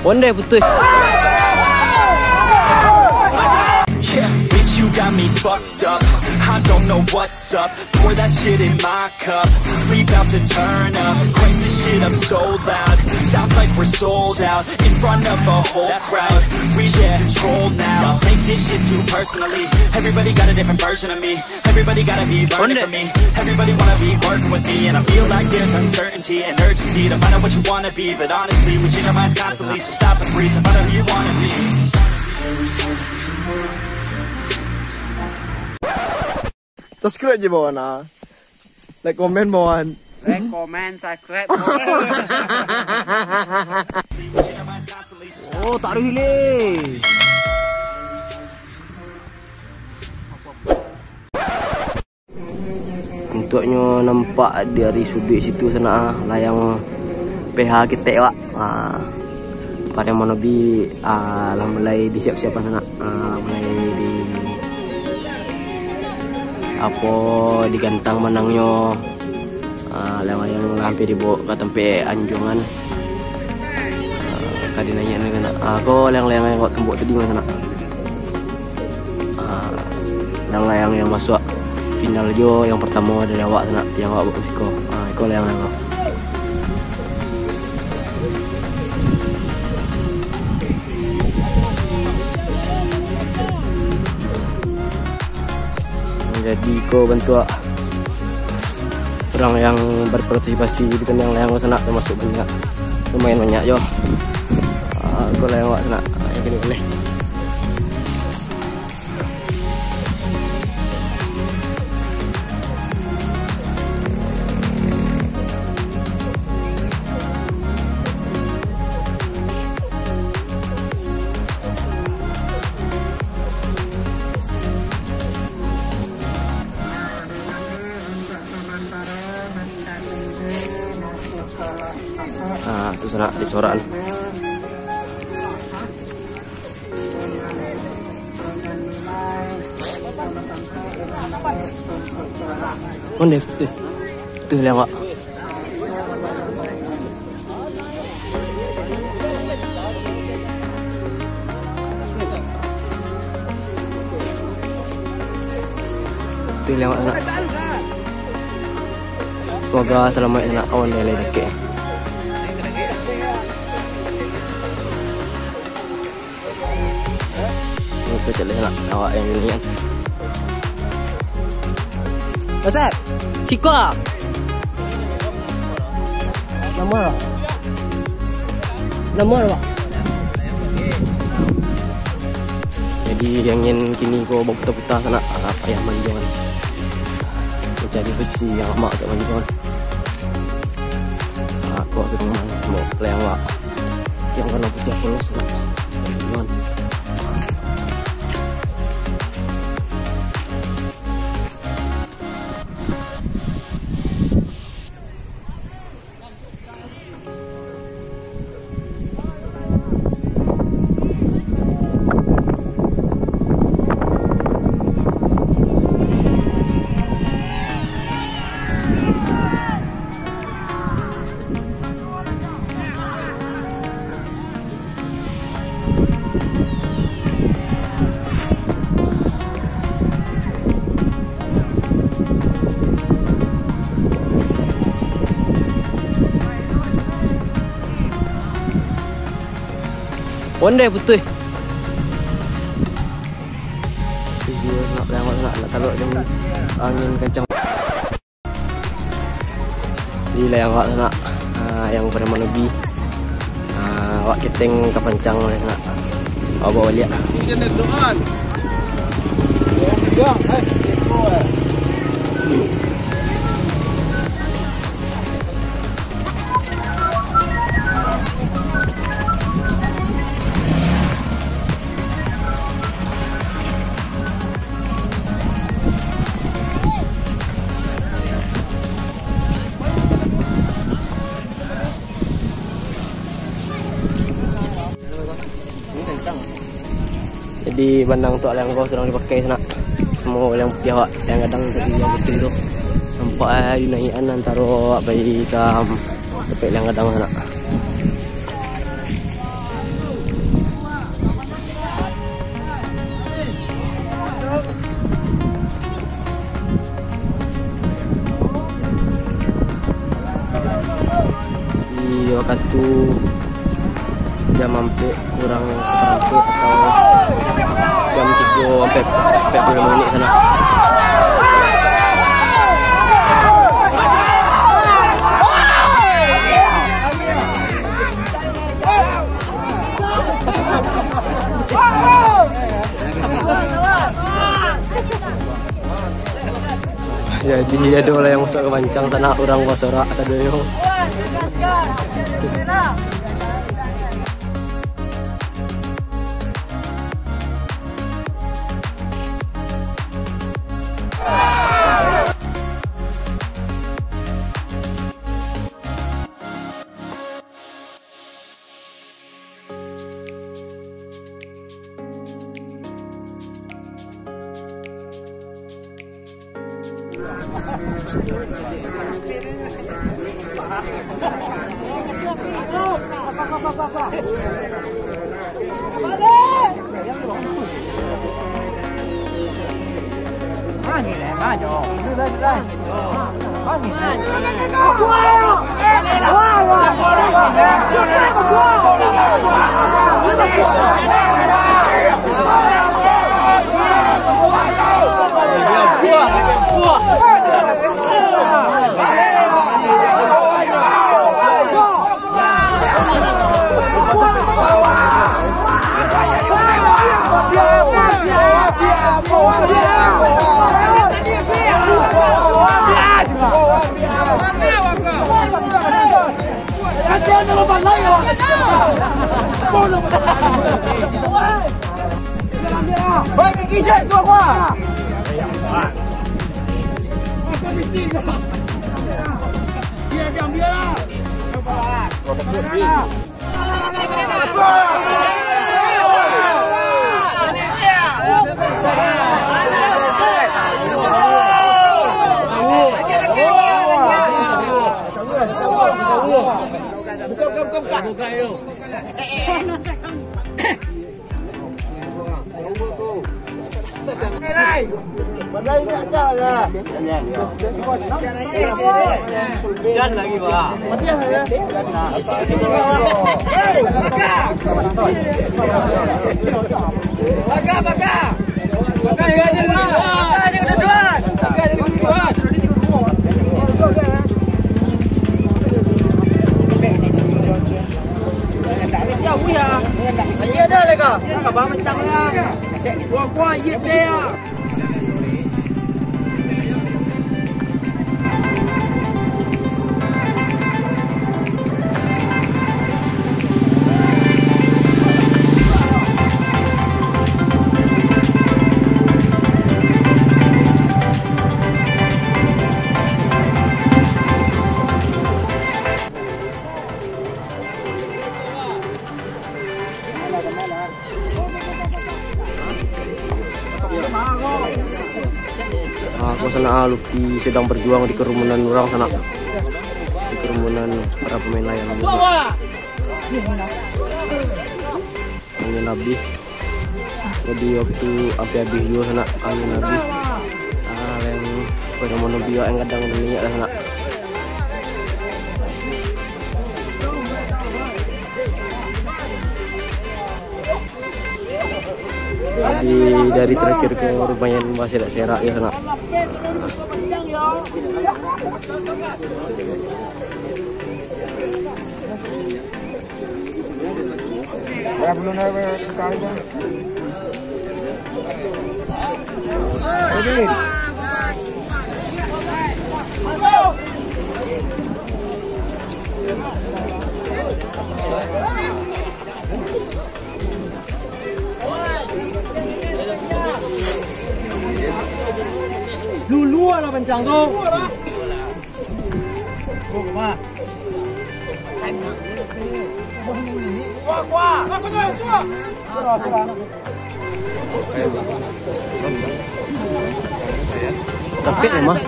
Onde betul. You got me fucked up, I don't know what's up. Pour that shit in my cup, we bout to turn up. Crank this shit up so loud, sounds like we're sold out. In front of a whole crowd, we lose control now. I'll take this shit too personally. Everybody got a different version of me. Everybody gotta be learning from me. Everybody wanna be working with me. And I feel like there's uncertainty and urgency to find out what you wanna be. But honestly, we change our minds constantly, so stop and breathe to find out who you wanna be. Subscribe je bawah na. Like, komen bawah. Like, comment, subscribe. Oh, taruh hile. Untuknya nampak dari sudut situ sana layang PH kita wak. Pada monobi lah mulai disiap-siapan sana. Mulai di apa digantang menangnya yang hampir dibawa ke tempat anjungan kadi nanya nak aku layang-layang yang buat tembok tadi mana nak layang-layang yang masuk final jo yang pertama dari awak nak yang awak bagus ko aku layang-layang jadi ko bantu orang yang berpartisipasi dengan yang layang sana termasuk banyak lumayan banyak yo ko layang sana yang gini boleh itu sana di soraan. Onde tuh lewat. Tuh lewat sana. Semoga selamat sana awan dari dekat. Kita cek lah awak yang ini kan. Besar, Ciko. Nomor Pak. Jadi yang ingin kini kau bawa putar-putar sana apa yang manjuan. Mencari posisi yang amat tak manjuan. Aku sedang mau layang Pak. Yang warna putih polos Pak. Manjuan. Onde betul. Video nak lewat nak taruh dengan angin kencang. Di lewat nak yang pada Manobi. Awak keteng kepancang oleh nak. Awak bawa lihat. Ini jenis doan. Ya, Jadi bandang untuk yang kau sedang dipakai sana. Semua yang putih awak yang kadang tadi yang putih tu Nampak yunaian antara bayi kam tepek yang kadang sana. Di waktu jam sampai kurang seperempat atau jam 3 sampai 40 menit sana. Jadi ada orang yang masuk ke pancang sana, orang wasorak sadoyo. Jangan lagi, Pak. Aku sana Luffy sedang berjuang di kerumunan orang sana, di kerumunan para pemain layang. Ini Nabi. Jadi waktu api habis juga sana angin Nabi. Yang pada monobio yang kadang minyak sana. Jadi dari terakhir ke rumahnya masih ada serak ya sana. Dulu lah pencang tuh. Tapi emang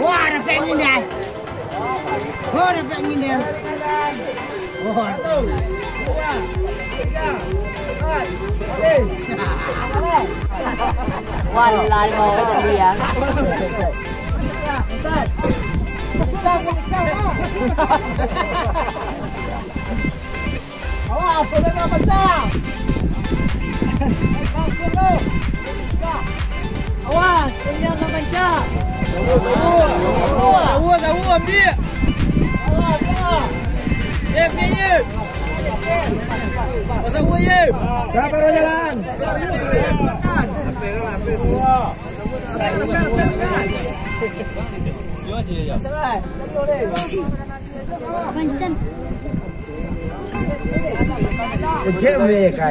Wah, ada pengen dia. Oh, ada pengen dia. Oh, walah mau tadi ya. Awas, sudah pecah. Awas, punya nggak pecah. Tahu ambil. Awas, punya. Pasang gua ye. Siapa orang jalan? Kencen. Kecil mereka.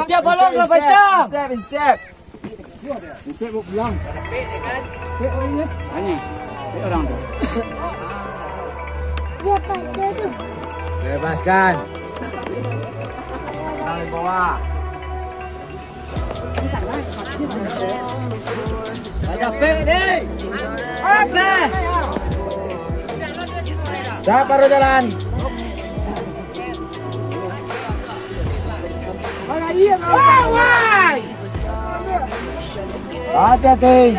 Dia balon ke pecah. Siap. Siap pulang. Hanya orang tu. Dia pada tu. Bebaskan. Tangan bawah. Ada pek deh. Aksan. Siapa orang jalan? Wah. Hati-hati.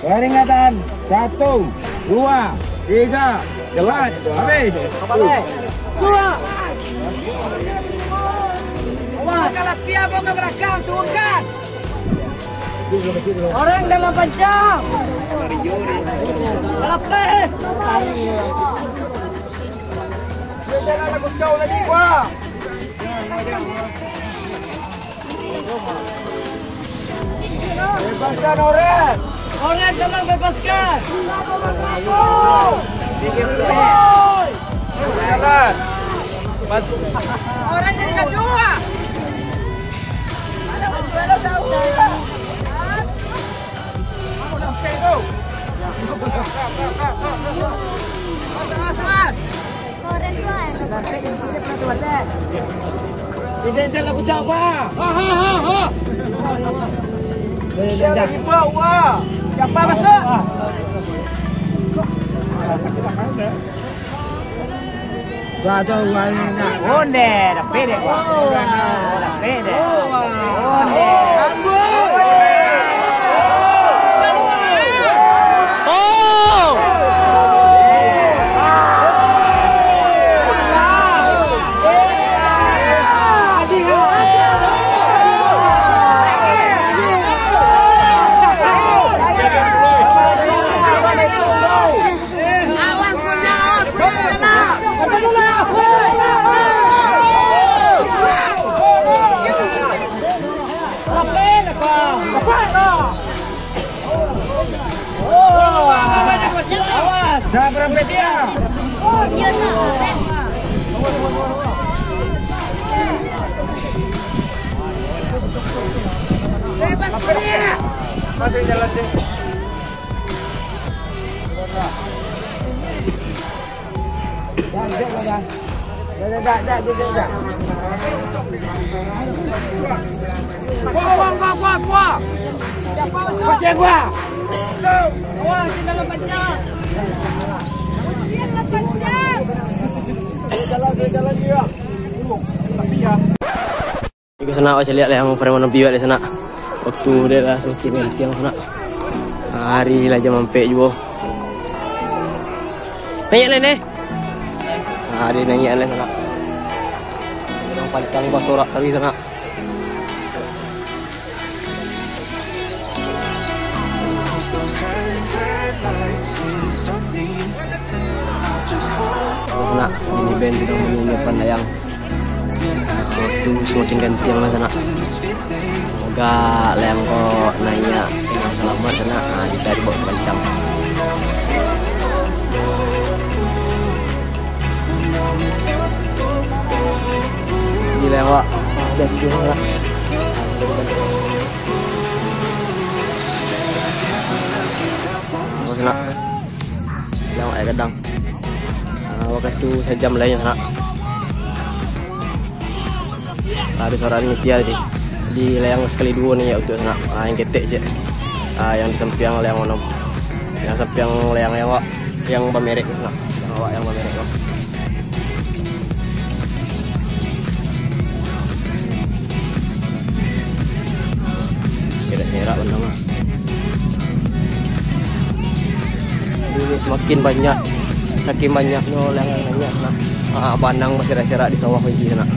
Peringatan 1, 2, 3, jalan, habis. Semua. Wah, kalau pihak mau ke belakang turunkan. Orang dalam panjang. Lepas. Jangan lagu jauh lagi, wah. Bebaskan orang. Orang jangan bebaskan. Jalan. Orang jadikan dua. Orang tua. Lisensi lagu jauh, wah. Ha. Lagi bawah. Siapa masuk? Gua tahu gua ni nak. Onde, dah pede gua. Dah pede. Onde. Siapa rempet dia? Dia tak. Masih jalan deh. Kuah. Siapa masuk? Pecah gua. Awak kita lepas jam. Jalan dia. Tapi ya. Di sana saya lihat lah yang perempuan biwa di sana. Waktu dia lah semakin gantian sana. Hari lah jam sampai juga. Naik lah ni. Hari naik lah sana. Yang paling basorak tadi sana. Sana ini band tidak menunjukkan layang. Waktu semakin gantian lah sana. Semoga layang kok naiknya dengan selamat sana. Bisa dibawa kencang. Ini layang kok gantian lah. Sana layang air kadang. Waktu sejam lainnya sana. Ada suara ngetia di layang sekali dua nih ya untuk sana. Yang ketek je. Yang di samping layang mana? Yang samping layang yang bermerek sana. Yang bermerek. Serak-serak benar mah. Dulu semakin banyak, saking banyaknya layang-layangnya nah. Pandang masih serak-serak di sawah lagi sana.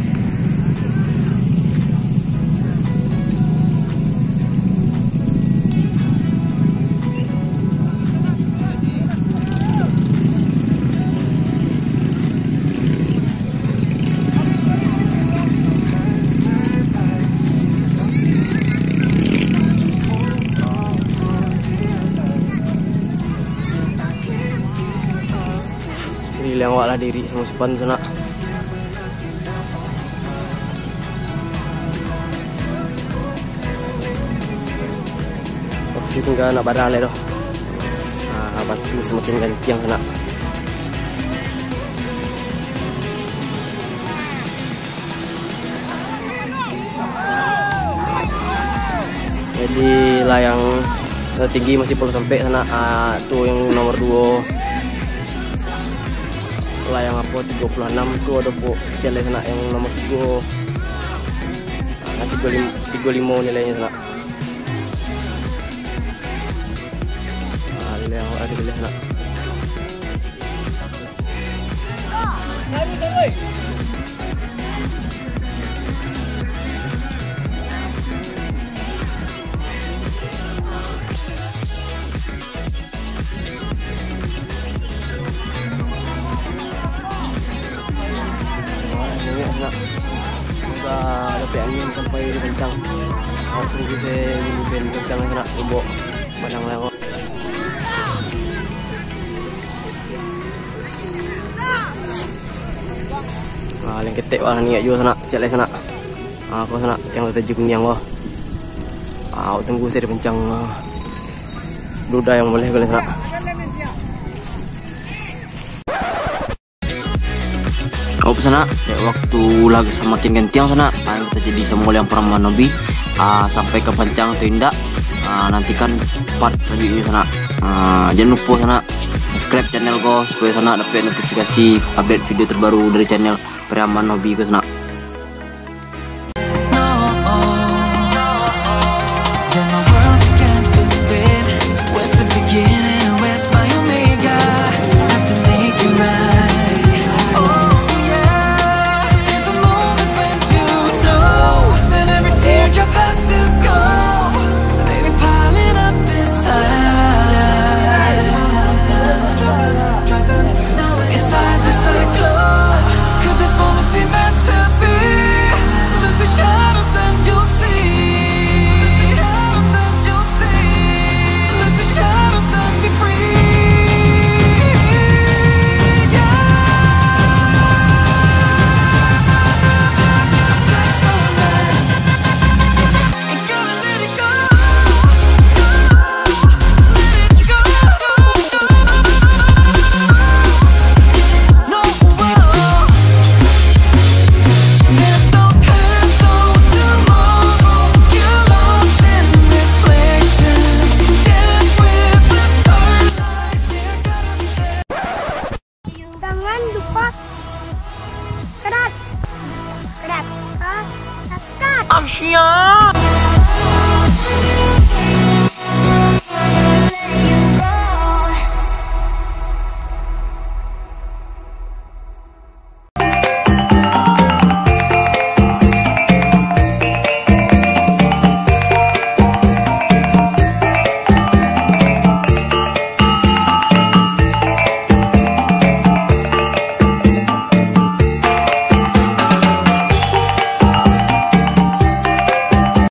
Yang wala diri semua sepan sana. Waktu itu enggak nak badal doh. Batu semakin ganti yang sana. Jadi layang tinggi masih perlu sampai sana. Tuh yang nomor 2. Layang apa 36 tuh ada po challenge sana yang nomor 3. 35 nilainya sana. Layang ada di sana. Semoga dapat angin sampai di kencang. Aku tunggu saya bin kencang sana ibu padang lewat. Yang ketek wah ni juga sana cek sana. Aku sana yang tajuk kuning wah. Aku tunggu saya di kencang. Duda yang boleh boleh sana. Kau sana waktu lagi semakin gantiang sana kita jadi semua yang pernah manobi sampai ke pancang atau indak nantikan part selanjutnya sana. Jangan lupa sana subscribe channel ko supaya sana dapat notifikasi update video terbaru dari channel Priaman Hobi ko sana.